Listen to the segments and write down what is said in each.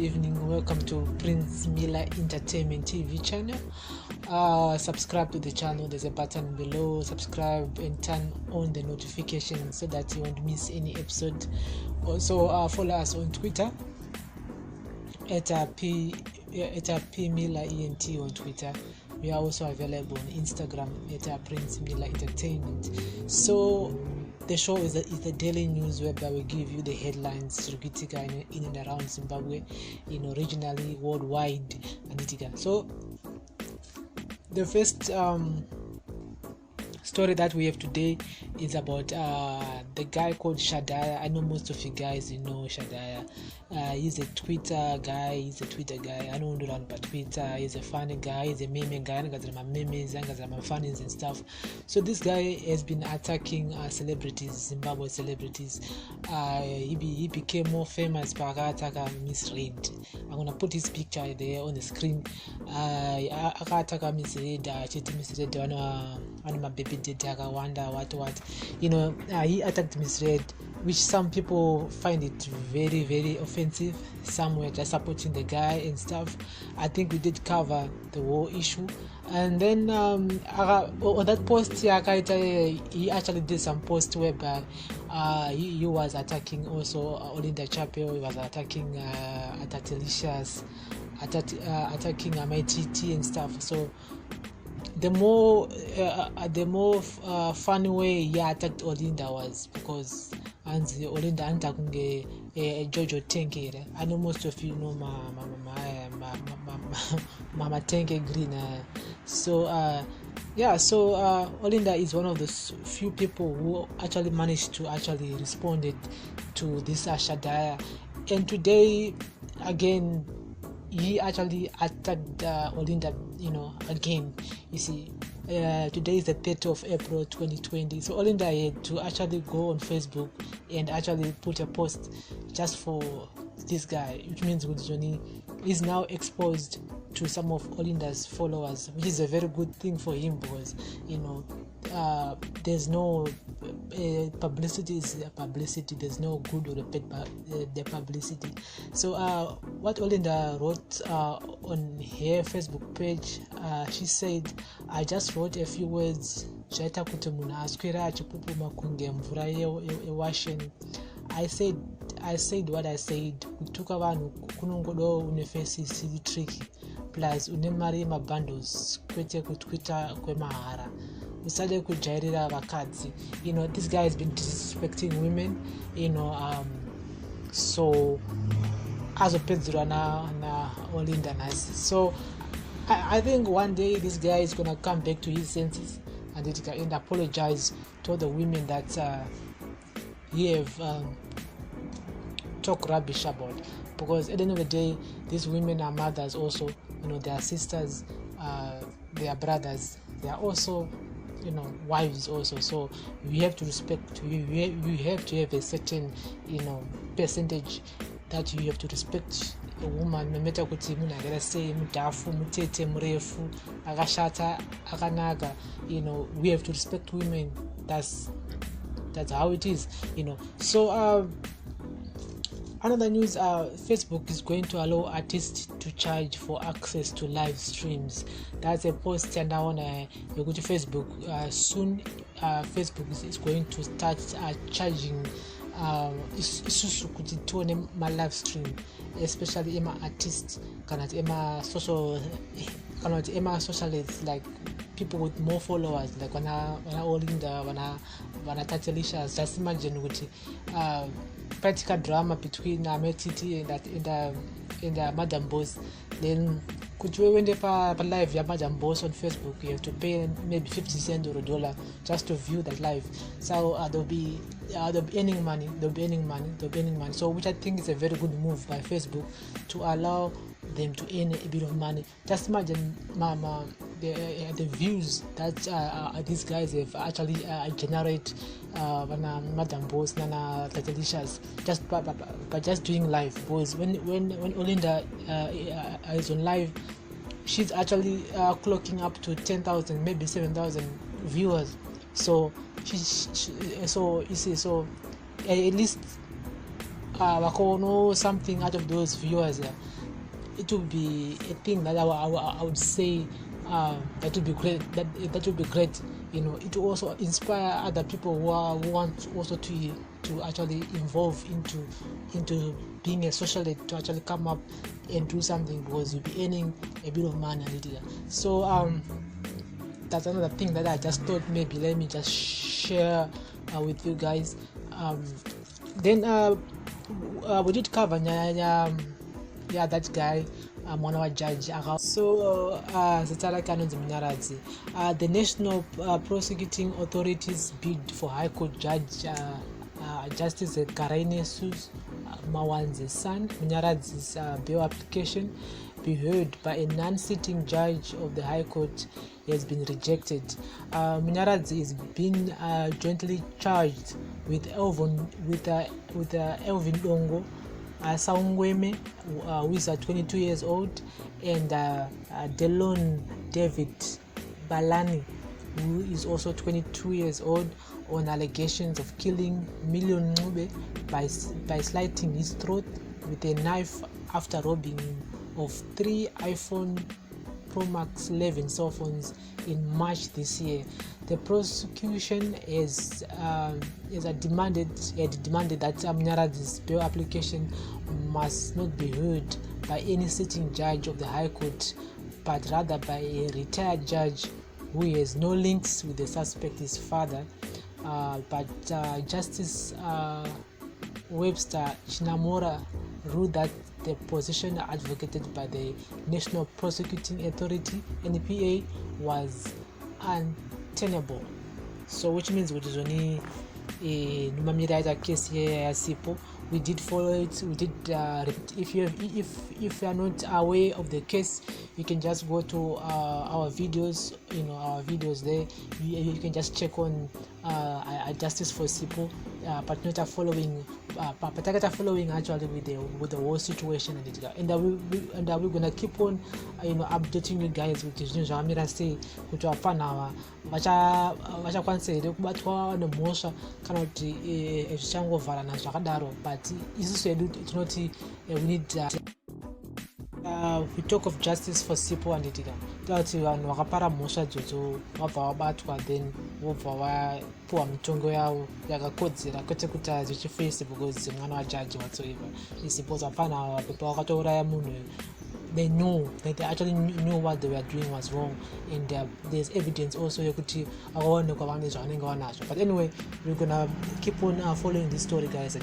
evening. Welcome to Prince Miller Entertainment TV channel. Subscribe to the channel. There's a button below. Subscribe and turn on the notification so that you won't miss any episode. Also, follow us on Twitter at P Miller ENT on Twitter. We are also available on Instagram at Prince Miller Entertainment. So the show is the Dailynews, whereby we give you the headlines in and around Zimbabwe, regionally, worldwide, and so the first story that we have today is about the guy called Shadaya. I know most of you guys know Shadaya. He's a Twitter guy. I don't know about Twitter. He's a funny guy. He's a meme guy. Memes and funnies and stuff. So this guy has been attacking Zimbabwe celebrities. He became more famous by attacking Miss Red. I'm gonna put his picture there on the screen. Miss Red. On my baby data, wonder what. He attacked Miss Red, which some people find it very, very offensive. Some were just supporting the guy and stuff. I think we did cover the whole issue. And then on that post, he actually did some post whereby he was attacking also Olinda Chapel. He was attacking Atatilicious, attacking MITT and stuff. So the more funny way he attacked Olinda was because Olinda attacking Jojo Tenke. I know most of you know Mama Tenke Green. So Olinda is one of the few people who actually managed to respond to this Shadaya. And today again, he actually attacked Olinda, again. You see, today is the 30th of April 2020. So Olinda had to actually go on Facebook and actually put a post just for this guy, which means Johnny is now exposed to some of Olinda's followers, which is a very good thing for him because there's no publicity is publicity. There's no good or bad publicity. So what Olinda wrote on her Facebook page, she said, I just wrote a few words. I said what I said. Tricky. Plus unemari mabundles kwete kutwita kwemahara usade kujairira vakadzi. This guy has been disrespecting women, so azopedzerwa na Olinda nasi. So I think one day this guy is gonna come back to his senses and apologize to all the women that he have talk rubbish about, because at the end of the day, these women are mothers also. They are sisters, they are brothers, they are also, wives also. So we have to respect. We have to have a certain, percentage that you have to respect a woman, no matter what you mean. Say mutafu, mutete, mrefu, agashata, akanaga. We have to respect women. That's how it is. So another news, Facebook is going to allow artists to charge for access to live streams. That's a post, and now you go to Facebook. Soon, Facebook is going to start charging my live stream, especially Emma artists, Emma socialites, like people with more followers, like when Olinda, when Tatalicious. Just imagine with practical drama between MTT and Madam Boss. Then could you when they live your Madam Boss on Facebook, you have to pay maybe 50 cents or $1 just to view that live. So they'll be earning money. So which I think is a very good move by Facebook to allow them to earn a bit of money. Just imagine, the views that these guys have actually generate Madam Boss, Nana Tatalicious, just by just doing live. Because when Olinda is on live, she's actually clocking up to 10,000, maybe 7,000 viewers. So at least know something out of those viewers. it would be a thing that I would say that would be great. That would be great. It will also inspire other people who want also to actually involve into being a socialite, to actually come up and do something, because you'll be earning a bit of money. So that's another thing that I just thought maybe let me just share with you guys. Then we did cover that guy, mwana wa judge. So the national prosecuting authorities bid for High Court Judge Justice Karaine Mawanze's son Munyaradzi's bail application be heard by a non-sitting judge of the High Court has been rejected. Munyaradzi is being jointly charged with Elvin Dongo Saungweme, who is 22 years old, and Delon David Balani, who is also 22 years old, on allegations of killing Million Ngube by slitting his throat with a knife after robbing him of 3 iPhone Pro Max 11 cell phones in March this year. The prosecution has demanded that Munyaradzi's bail application must not be heard by any sitting judge of the High Court, but rather by a retired judge who has no links with the suspect, his father. But Justice Webster Chinamora ruled that the position advocated by the National Prosecuting Authority (NPA) was untenable. So, which means which is only a case here simple. We did follow it. We did. If you are not aware of the case, you can just go to our videos. Our videos there. You can just check on Justice for Sipo, but not following. But following actually with the whole situation and we're gonna keep on updating you guys with the news. Say kuti apana vacha kwansere kubatwa nemhosva kana kuti zvichangovhara nazvakadaro, but isusu edu tinoti we need we talk of justice for Sipo and kuti vanhu vakapara mhosva idzodzo vabva vabatwa, then vobva vapuwa mitongo yavo yakakodzera, kwete kuti hazvichifese because mwana wajaji whatsoever. Isipo hapana pepa vakatouraya munhu. They actually knew what they were doing was wrong, and there's evidence also yekuti akaonekwa vane zvavanenge vanazvo. But anyway, we're gonna keep on following this story, guys.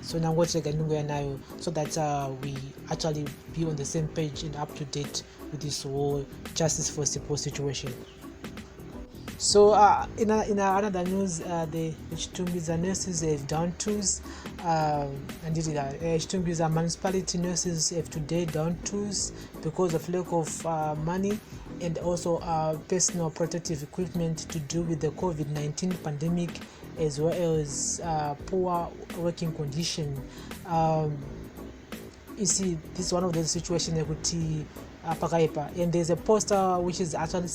So now what's nayo, so that we actually be on the same page and up to date with this whole justice for Sipo situation. So in another news, the Chitumbiza nurses have down tools, and Chitumbiza municipality nurses have today down tools because of lack of money and also personal protective equipment to do with the COVID-19 pandemic, as well as poor working condition. You see, this is one of those situations and there's a poster which is actually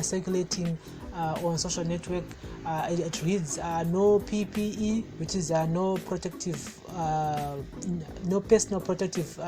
circulating on social network. It reads no PPE, which is no protective, no personal protective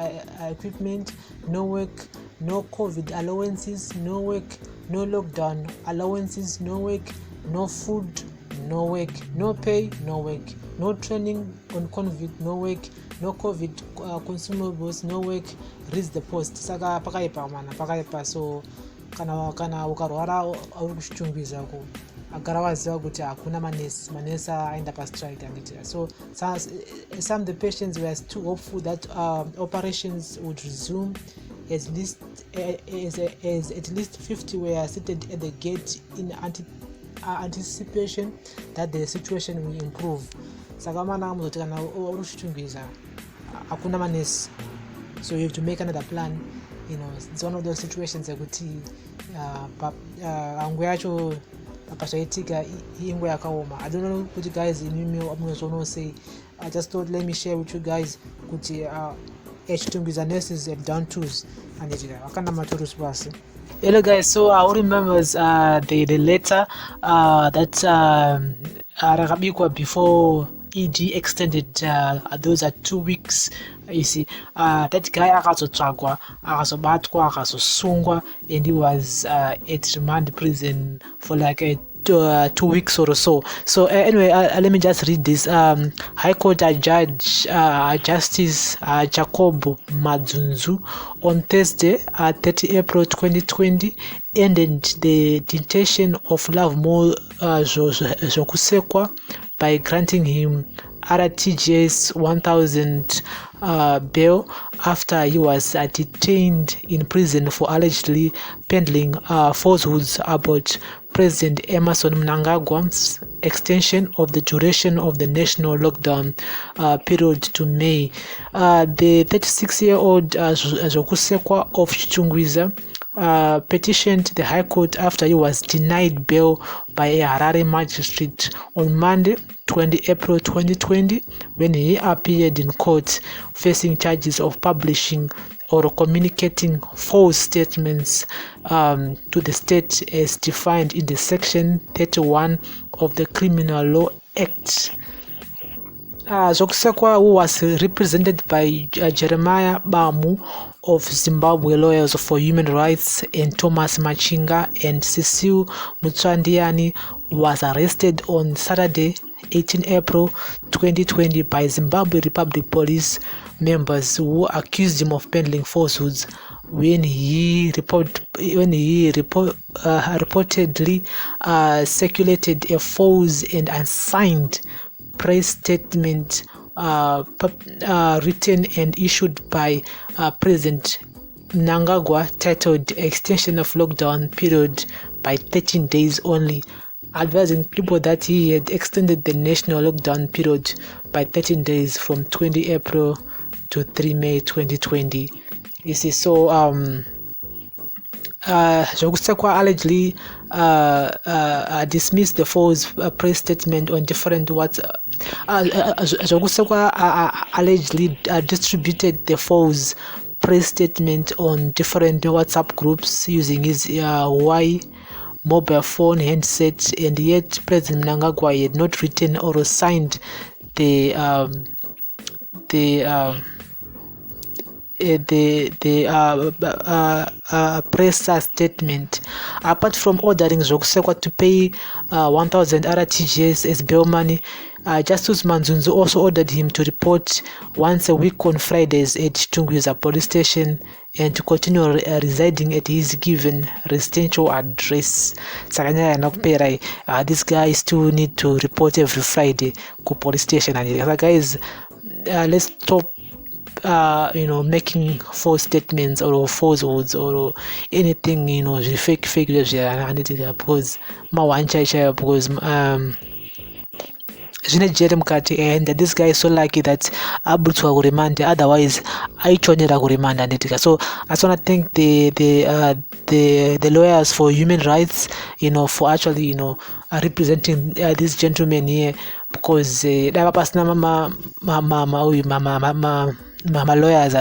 equipment, no work, no COVID allowances, no work, no lockdown allowances, no work, no food, no work, no pay, no work, no training on COVID, no work, no COVID consumables, no work. Reads the post. Saka pakaipa so kana ukarwara uri kuchitumbiza ko agara waziva kuti hakuna manesa aenda pastrike anditira. So some of the patients were too hopeful that operations would resume. As at least 50 were seated at the gate in anticipation that the situation will improve. Saka mana muzoti kana uri kuchitumbiza hakuna manesi, so you have to make another plan. It's one of those situations kuti angu yacho pakazvaitika ingwe yakaoma. I don't know kuti guys imimi say. I just thought let me share with you guys kuti Chitumbiza nurses have done tools and vakanda matools basi. Hello guys, so who remembers the letter that rakabikwa before ED extended those are 2 weeks. You see, that guy akazotsvagwa, akazobatwa, akazosungwa, and he was at remand prison for like a 2 weeks or so. So anyway, let me just read this. High Court Judge Justice Jacob Madzunzu on Thursday, 30 April 2020, ended the detention of Lovemore Zokusekwa by granting him RTGS 1000 bail after he was detained in prison for allegedly peddling falsehoods about President Emerson Mnangagwa's extension of the duration of the national lockdown period to May. The 36-year-old Zokusekwa of Chungwiza petitioned the High Court after he was denied bail by a Harare magistrate on Monday, 20 April 2020, when he appeared in court facing charges of publishing or communicating false statements to the state as defined in the Section 31 of the Criminal Law Act. Zokusekwa, who was represented by Jeremiah Bamu of Zimbabwe Lawyers for Human Rights and Thomas Machinga and Cecile Mutsandiani, was arrested on Saturday, 18 April 2020 by Zimbabwe Republic Police members who accused him of peddling falsehoods when he reportedly circulated a false and unsigned press statement written and issued by President Mnangagwa titled Extension of Lockdown Period by 13 days only, advising people that he had extended the national lockdown period by 13 days from 20 April to 3 May 2020. You see, so Zokusekwa allegedly dismissed the false press statement on different Zokusekwa allegedly distributed the false press statement on different WhatsApp groups using his Hawaii mobile phone handset, and yet President Mnangagwa had not written or signed the press statement. Apart from ordering Zokusekwa to pay 1,000 RTGS as bail money, Justice Manzunzu also ordered him to report once a week on Fridays at Chungwiza police station and to continue residing at his given residential address. This guy still need to report every Friday to police station. And guys, let's stop making false statements or falsehoods or anything, fake because and this guy is so lucky that able to remand, otherwise I chonera remand. So I just want to thank the lawyers for human rights, for actually representing this gentleman here, because mama lawyers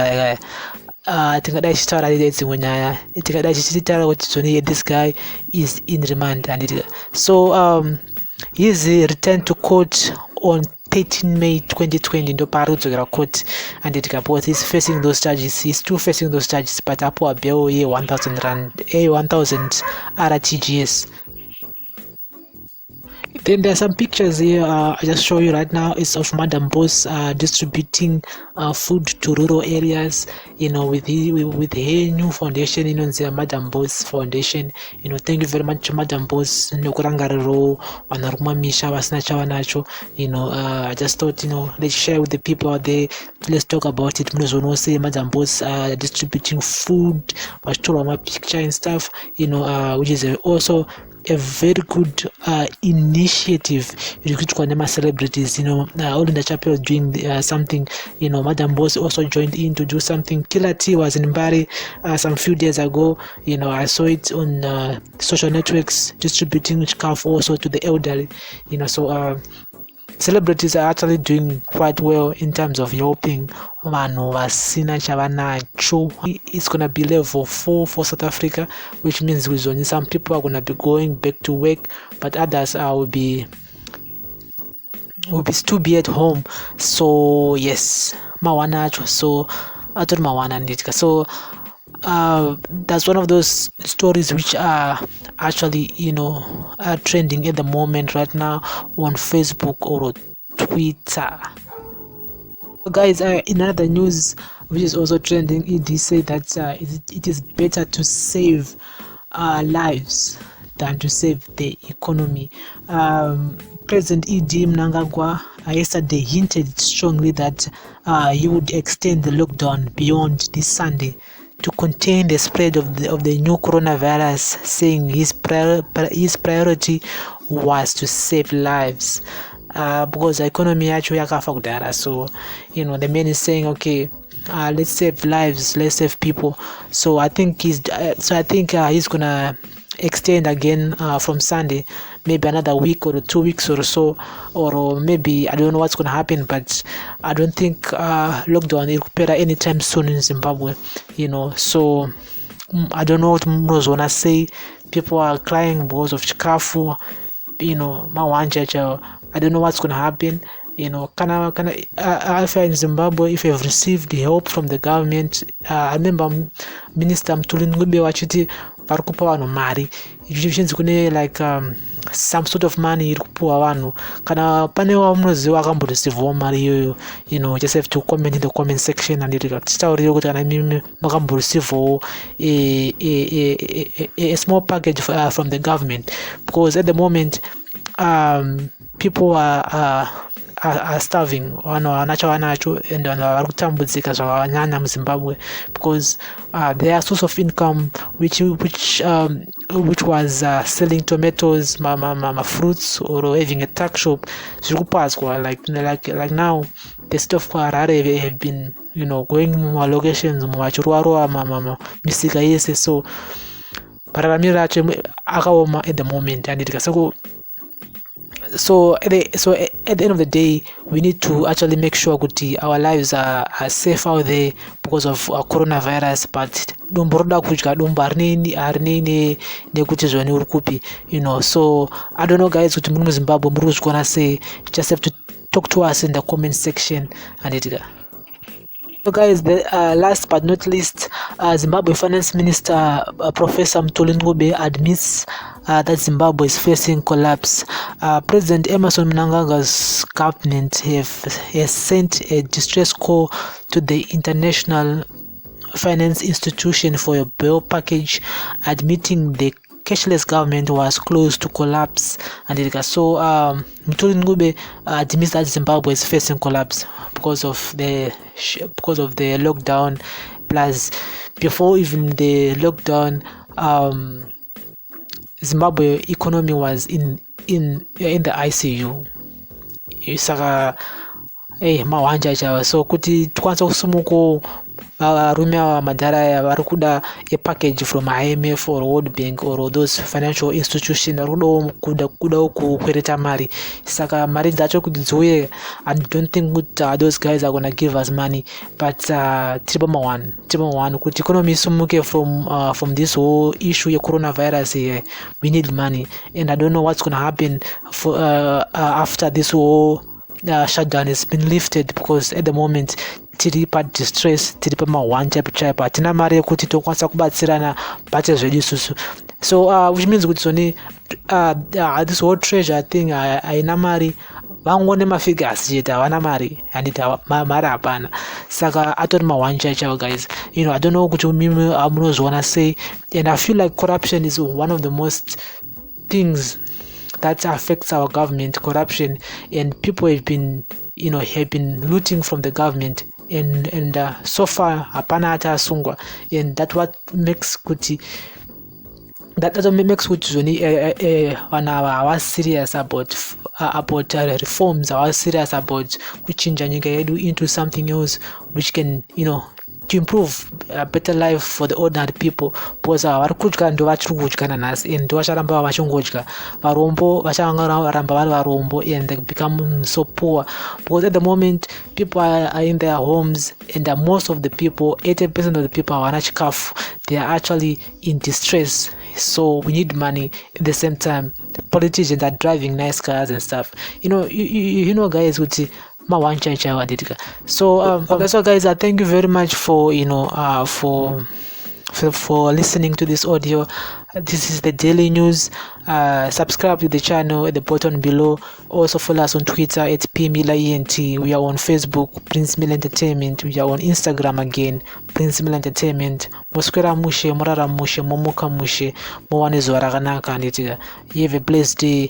tingadai chitaura dzimwe nyaya tingadai chichitaura kuti this guy is in remand. And so he's returned to court on 13 May 2020 ndo parudzokera court, and because he's facing those charges, he's still facing those charges, but apo bail ye 1,000 rand, 1,000 RTGS. Then there are some pictures here I just show you right now. It's of Madam Boss distributing food to rural areas, with her new foundation, the Madam Boss Foundation. Thank you very much, Madam Boss. Nokurangariro wanarumamisha vasina chavanacho. I just thought, let's share with the people out there. Let's talk about it. Say Madam Boss distributing food, my picture and stuff. Which is also a very good initiative. My celebrities, Olinda Chapel was doing something. Madam Boss also joined in to do something. Killer T was in Bari some few days ago. I saw it on social networks, distributing scarf also to the elderly. So celebrities are actually doing quite well in terms of helping vanhu vasina chavanacho. It's gonna be level 4 for South Africa, which means with only some people are gonna be going back to work, but others will be will be still be at home. So yes, mawana acho. So atori mawana nditka. So that's one of those stories which are actually are trending at the moment right now on Facebook or Twitter. Guys, in other news which is also trending, it is said that it is better to save lives than to save the economy. President E.D. Mnangagwa yesterday hinted strongly that he would extend the lockdown beyond this Sunday to contain the spread of the new coronavirus, saying his priority was to save lives. Because the economy actually yakafa kudara, so the man is saying, okay, let's save lives, let's save people. So I think he's gonna extend again from Sunday, maybe another week or 2 weeks or so, or maybe I don't know what's gonna happen, but I don't think lockdown will be anytime soon in Zimbabwe. So I don't know what Mros wanna say. People are crying because of chikafu, mawanja. I don't know what's gonna happen. If you're in Zimbabwe, if you've received help from the government, I remember Minister Mtulingube wachiti varikupa vanhu mari, chinzi kune like some sort of money iri kupuwa vanhu. Kana pane wamunoziva akamboreceivawo mari iyoyo, just have to comment in the comment section and tichitaurire kuti kana mimi makamboreceivawo a small package from the government, because at the moment people are starving, wanacho and vari kutambudzika zvakanyanya muZimbabwe, because their source of income which was selling tomatoes, fruits, or having a tuck shop, zviri kupadzwa. Like now the state of Harare have been going locations vachirowa misika yese, so mararamiro acho akaoma at the moment. And so at the end of the day, we need to actually make sure that our lives are safe out there because of coronavirus. But domboroda kudya dombo harinei nekuti zvani uri kupi, so I don't know guys, kuti muri muZimbabwe muri kuzvikona sei. Just have to talk to us in the comment section. And so guys, the last but not least, Zimbabwe Finance Minister Professor Mtulingube admits that Zimbabwe is facing collapse. President Emerson Mnangagwa's government has sent a distress call to the International Finance Institution for a bail package, admitting the cashless government was close to collapse. And so Mtulingube admits that Zimbabwe is facing collapse because of the lockdown. Plus, before even the lockdown, Zimbabwe economy was in the ICU. Saka mawanja chawa, so kuti tikwanisa kusumuko varume ava madhara vari kuda a package from IMF or World Bank or those financial institutions, vari kudawo kukwereta mari. Saka mari dzacho kuti dziuye, I don't think that those guys are gonna give us money, but tiri pamawani kuti economy isumuke from this whole issue of coronavirus here, we need money. And I don't know what's gonna happen for after this whole shutdown has been lifted, because at the moment tiri pa distress, tiri pa mawanja chaipa, hatina mari yekuti tokwanisa kubatsirana bate zvedu isusu. So which means kuti soni this whole treasure thing haina mari, vangone mafigures chete havana mari, handita mari hapana. Saka atori mawanja chaiwo guys. I don't know kuti mimi munozviona sei, and I feel like corruption is one of the most things that affects our government, corruption, and people have been looting from the government, and so far hapana hata asungwa, and that's what makes kuti zvoni vanhu ava hava serious about reforms, hava serious about kuchinja nyika yedu into something else which can to improve a better life for the ordinary people, because vari kudya ndo vachiri kudya nanhasi, and ndo vacharamba vachingodya. Varombo vacharamba vari varombo, and they become so poor, because at the moment people are in their homes, and most of the people, 80% of the people havana chikafu, they are actually in distress. so we need money. At the same time, the politicians are driving nice cars and stuff. You know guys would see so okay, so guys, thank you very much for for listening to this audio. This is the Daily News. Subscribe to the channel at the button below. Also follow us on Twitter at PMillerENT. We are on Facebook, Prince Miller Entertainment. We are on Instagram again, Prince Miller Entertainment. Mosquera mushe, morara mushe, momoka mushe, mowane zwaraganaka. You have a blessed day.